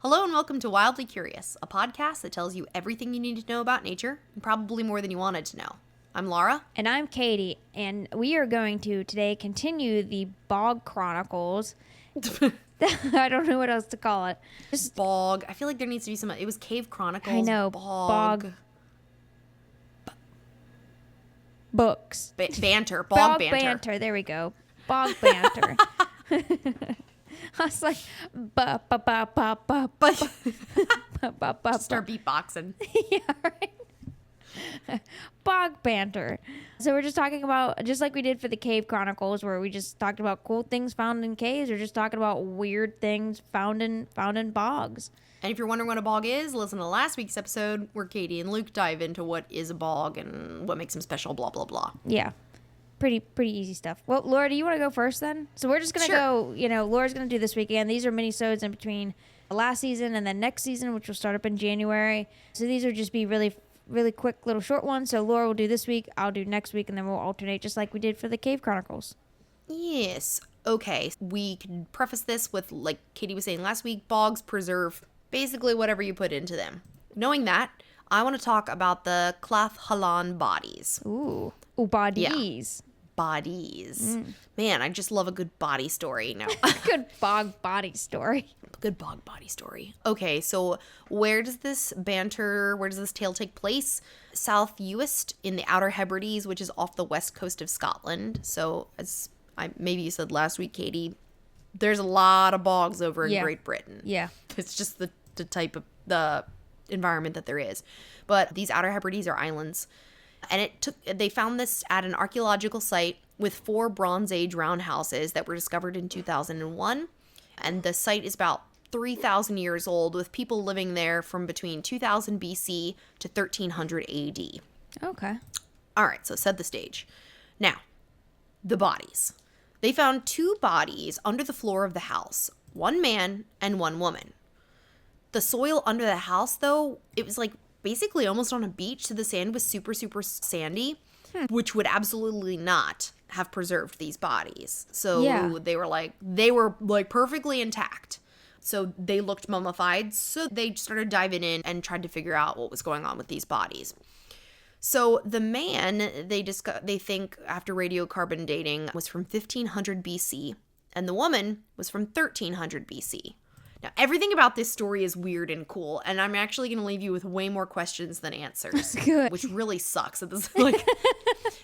Hello and welcome to Wildly Curious, a podcast that tells you everything you need to know about nature, and probably more than you wanted to know. I'm Laura. And I'm Katy, and we are going to today continue the Bog Chronicles. I don't know what else to call it. Just bog. I feel like there needs to be some. It was Cave Chronicles. I know. Bog. Books. Banter. Bog banter. There we go. Bog banter. I was like, Start beatboxing. Yeah, right. Bog banter. So we're just talking about, just like we did for the Cave Chronicles, where we just talked about cool things found in caves. We're just talking about weird things found in bogs. And if you're wondering what a bog is, listen to last week's episode where Katy and Luke dive into what is a bog and what makes them special, blah, blah, blah. Yeah. Pretty easy stuff. Well, Laura, do you want to go first then? So we're just going to go, Laura's going to do this week again. These are mini-sodes in between last season and then next season, which will start up in January. So these will just be really quick little short ones. So Laura will do this week, I'll do next week, and then we'll alternate just like we did for the Cave Chronicles. Yes. Okay. We can preface this with, like Katy was saying last week, bogs preserve basically whatever you put into them. Knowing that, I want to talk about the Clath-Halan bodies. Ooh, bodies. Yeah. Bodies. Man, I just love a good body story now. Good bog body story. Good bog body story. Okay, so where does this tale take place? South Uist in the Outer Hebrides, which is off the west coast of Scotland. So as maybe you said last week, Katy, there's a lot of bogs over in Great Britain. Yeah. It's just the type of the environment that there is. But these Outer Hebrides are islands. And they found this at an archaeological site with 4 Bronze Age roundhouses that were discovered in 2001. And the site is about 3,000 years old, with people living there from between 2000 BC to 1300 AD. Okay. All right, so set the stage. Now, the bodies. They found 2 bodies under the floor of the house, 1 man and 1 woman. The soil under the house, though, it was like basically almost on a beach, so the sand was super, super sandy, which would absolutely not have preserved these bodies. So they were like perfectly intact. So they looked mummified. So they started diving in and tried to figure out what was going on with these bodies. So the man, they think after radiocarbon dating, was from 1500 BC, and the woman was from 1300 BC. Now, everything about this story is weird and cool, and I'm actually going to leave you with way more questions than answers. Good. Which really sucks. This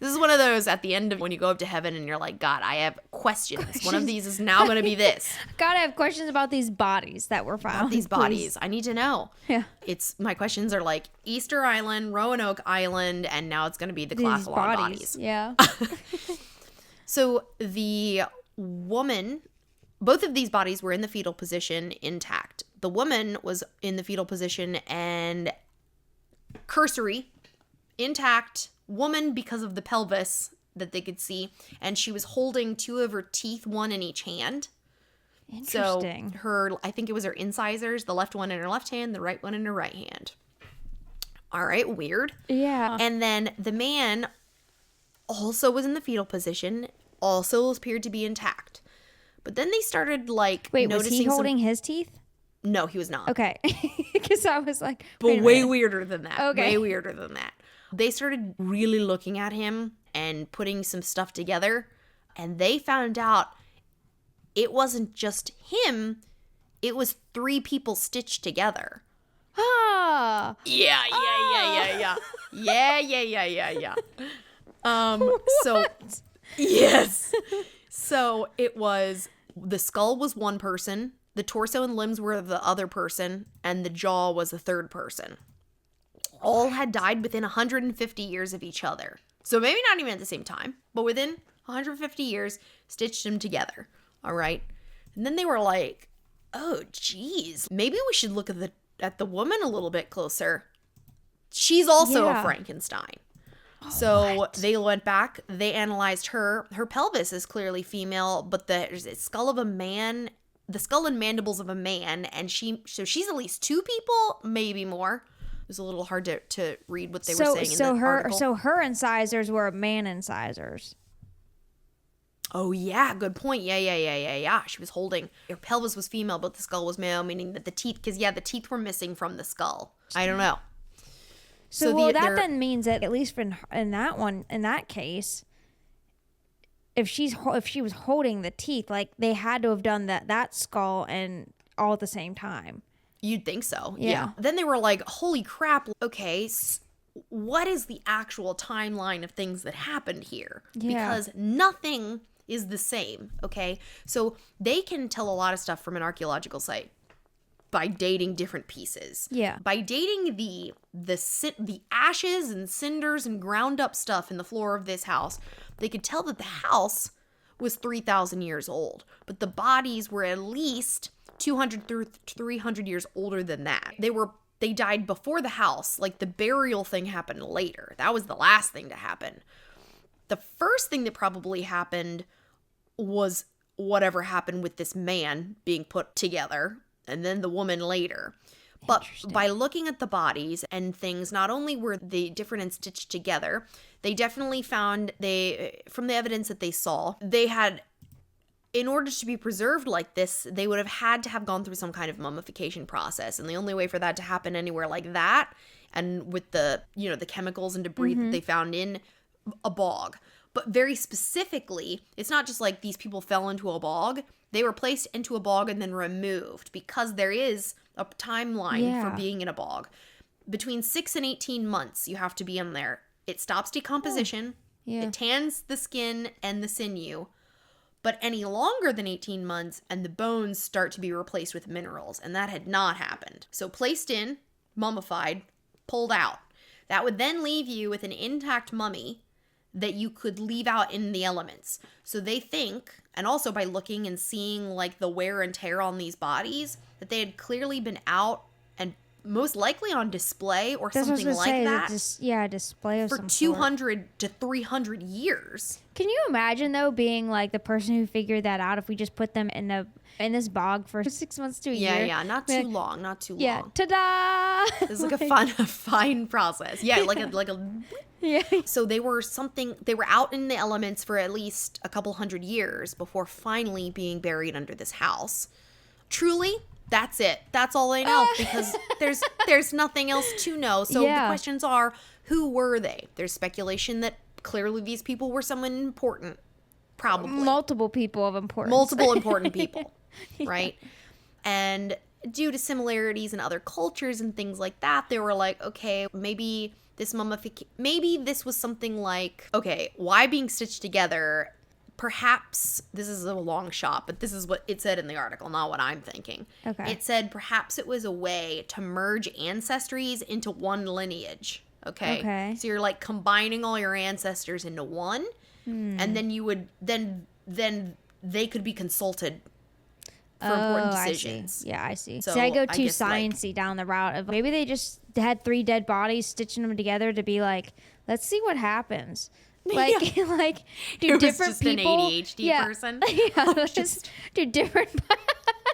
is one of those at the end of when you go up to heaven and you're like, God, I have questions. One of these is now going to be this. God, I have questions about these bodies that were found. About these bodies. I need to know. Yeah. My questions are like Easter Island, Roanoke Island, and now it's going to be the Clath-Halan bodies. Yeah. So the woman... Both of these bodies were in the fetal position intact. The woman was in the fetal position and cursory, intact woman because of the pelvis that they could see. And she was holding 2 of her teeth, 1 in each hand. Interesting. So I think it was her incisors, the left one in her left hand, the right one in her right hand. All right, weird. Yeah. And then the man also was in the fetal position, also appeared to be intact. But then they started Wait, noticing was he holding his teeth? No, he was not. Okay. Because I was like... But way weirder than that. Okay. Way weirder than that. They started really looking at him and putting some stuff together. And they found out it wasn't just him. It was 3 people stitched together. Ah. Yeah. So... Yes. So it was, the skull was 1 person, the torso and limbs were the other person, and the jaw was the 3rd person. All had died within 150 years of each other. So maybe not even at the same time, but within 150 years, stitched them together. All right. And then they were like, oh, geez, maybe we should look at the woman a little bit closer. She's also a Frankenstein. So they went back, they analyzed her. Her pelvis is clearly female, but the skull of a man, the skull and mandibles of a man, and she's at least 2 people, maybe more. It was a little hard to read what they were saying in the article. So her incisors were man incisors. Oh, yeah, good point. Yeah. She was holding, her pelvis was female, but the skull was male, meaning that the teeth, because, the teeth were missing from the skull. I don't know. So that then means that, at least in that case, if she was holding the teeth, like, they had to have done that skull and all at the same time. You'd think so. Yeah. Then they were like, holy crap. Okay, what is the actual timeline of things that happened here? Yeah. Because nothing is the same, okay? So they can tell a lot of stuff from an archaeological site by dating different pieces. Yeah. By dating the ashes and cinders and ground up stuff in the floor of this house, they could tell that the house was 3,000 years old, but the bodies were at least 200 through 300 years older than that. They died before the house. Like, the burial thing happened later. That was the last thing to happen. The first thing that probably happened was whatever happened with this man being put together, and then the woman later. But by looking at the bodies and things, not only were they different and stitched together, they definitely found, from the evidence that they saw, they had, in order to be preserved like this, they would have had to have gone through some kind of mummification process. And the only way for that to happen anywhere like that, and with the chemicals and debris that they found in a bog. But very specifically, it's not just like these people fell into a bog. They were placed into a bog and then removed, because there is a timeline for being in a bog. Between 6 and 18 months, you have to be in there. It stops decomposition. Yeah. It tans the skin and the sinew. But any longer than 18 months, and the bones start to be replaced with minerals. And that had not happened. So placed in, mummified, pulled out. That would then leave you with an intact mummy that you could leave out in the elements. So they think, and also by looking and seeing like the wear and tear on these bodies, that they had clearly been out and most likely on display or something like that. Display of for some 200 to 300 years. Can you imagine, though, being like the person who figured that out if we just put them in this bog for 6 months to a year? Yeah, not too long. Yeah, ta-da! It's like a fine process. Yeah, like a Yeah. So they were out in the elements for at least a couple hundred years before finally being buried under this house. Truly, that's it. That's all I know, because there's nothing else to know. So the questions are, who were they? There's speculation that clearly these people were someone important. Probably. Multiple people of importance. Multiple important people, right? And due to similarities in other cultures and things like that, they were like, okay, maybe this was something like, okay, why being stitched together? Perhaps, this is a long shot, but this is what it said in the article, not what I'm thinking. Okay. It said perhaps it was a way to merge ancestries into one lineage. Okay. So you're like combining all your ancestors into one, and then you would then they could be consulted for important decisions. I see. So I go I too guess, sciencey down the route of maybe they just had 3 dead bodies, stitching them together to be like, let's see what happens. Like, like, do different just people? An ADHD person. Yeah, just do different.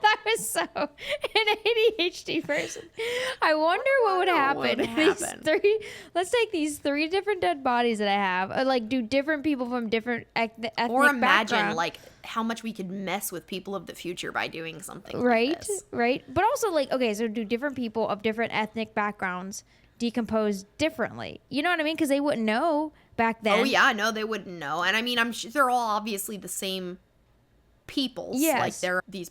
That was so an ADHD person. I wonder what would happen. Let's take these 3 different dead bodies that I have, or like do different people from different ethnic or imagine background. Like how much we could mess with people of the future by doing something right, like this. Right. But also, like, okay, so do different people of different ethnic backgrounds decompose differently? You know what I mean? Because they wouldn't know back then. Oh yeah, no, they wouldn't know. And I mean, I'm sure they're all obviously the same peoples. Yes. Like they're these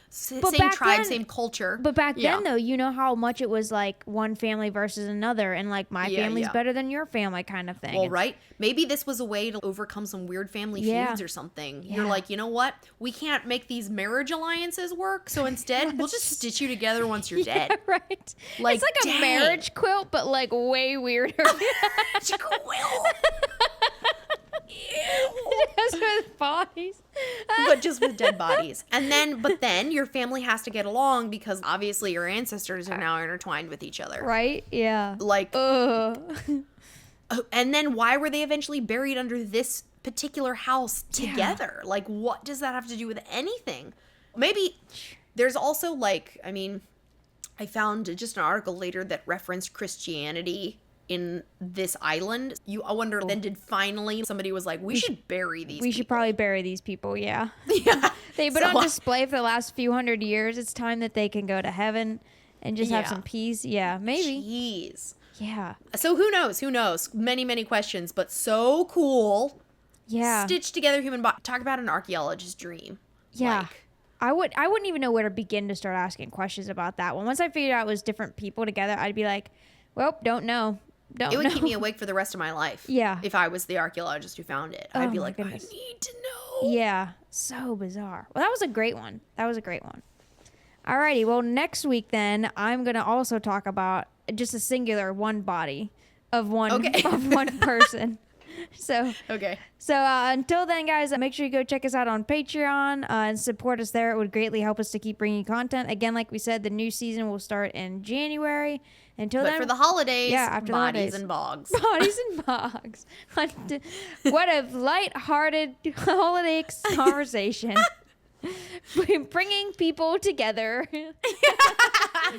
same back tribe, then, same culture. But back then, though, you know how much it was like one family versus another, and like my family's better than your family kind of thing. Well, right? Maybe this was a way to overcome some weird family feuds or something. Yeah. You're like, you know what? We can't make these marriage alliances work, so instead we'll just stitch you together once you're dead. Yeah, right. Like, it's like a marriage quilt, but like way weirder. Marriage quilt. Just with bodies. But just with dead bodies. But then your family has to get along because obviously your ancestors are now intertwined with each other. Right? Yeah. Like, and then why were they eventually buried under this particular house together? Yeah. Like, what does that have to do with anything? Maybe there's also like, I mean, I found just an article later that referenced Christianity in this island. I wonder, then did finally somebody was like, we should bury these We people. should probably bury these people, yeah. Yeah. They've been So, on display for the last few hundred years. It's time that they can go to heaven and just have Yeah. some peace. Yeah, maybe. Jeez. Yeah. So who knows? Who knows? Many, many questions, but so cool. Yeah. Stitched together human body. Talk about an archaeologist's dream. Yeah. Like, I wouldn't even know where to begin to start asking questions about that one. Once I figured out it was different people together, I'd be like, well, don't know. Don't it would know. keep me awake for the rest of my life. Yeah. If I was the archaeologist who found it. I'd Oh be my like, goodness. I need to know. Yeah. So bizarre. Well, that was a great one. Alrighty. Well, next week then, I'm going to also talk about just a singular one body of one, Okay. of one person. So Okay. until then, guys, make sure you go check us out on Patreon and support us there. It would greatly help us to keep bringing content. Again, like we said, the new season will start in January. Until But then, for the holidays, yeah, after the bodies holidays. and bogs. Bodies and bogs. What a light-hearted holiday conversation. Bringing people together.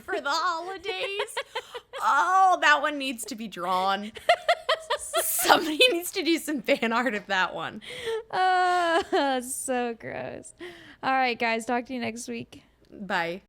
For the holidays. Oh, that one needs to be drawn. Somebody needs to do some fan art of that one. Oh, so gross. All right, guys. Talk to you next week. Bye.